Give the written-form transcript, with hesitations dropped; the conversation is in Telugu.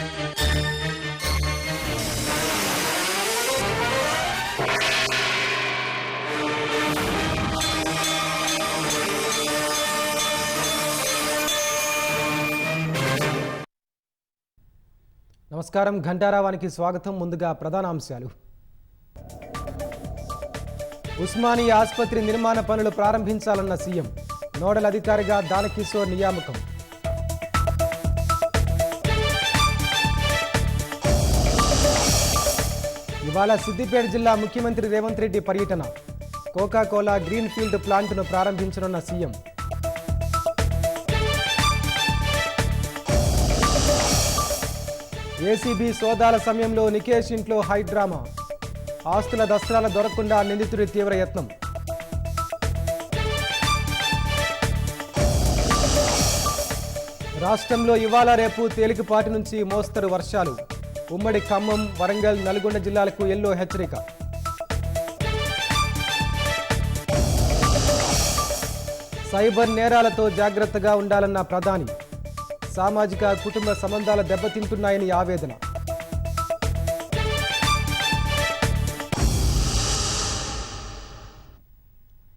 నమస్కారం, ఘంటారావానికి స్వాగతం. ముందుగా ప్రధాన అంశాలు. ఉస్మానియా ఆసుపత్రి నిర్మాణ పనులు ప్రారంభించాలన్న సీఎం. నోడల్ అధికారిగా దానకిషోర్ నియామకం. ఇవాళ సిద్దిపేట జిల్లా ముఖ్యమంత్రి రేవంత్ రెడ్డి పర్యటన. కోకాకోలా గ్రీన్ ఫీల్డ్ ప్లాంట్ను ప్రారంభించనున్న సీఎం. ఏసీబీ సోదాల సమయంలో నికేష్ ఇంట్లో హైడ్రామా. ఆస్తుల దస్త్రాల దొరకకుండా నిందితుడి తీవ్ర యత్నం. రాష్ట్రంలో ఇవాళ రేపు తేలికపాటి నుంచి మోస్తరు వర్షాలు. ఉమ్మడి ఖమ్మం, వరంగల్, నల్గొండ జిల్లాలకు ఎల్లో హెచ్చరిక. సైబర్ నేరాలతో జాగ్రత్తగా ఉండాలన్న ప్రధాని. సామాజిక కుటుంబ సంబంధాలు దెబ్బతింటున్నాయని ఆవేదన.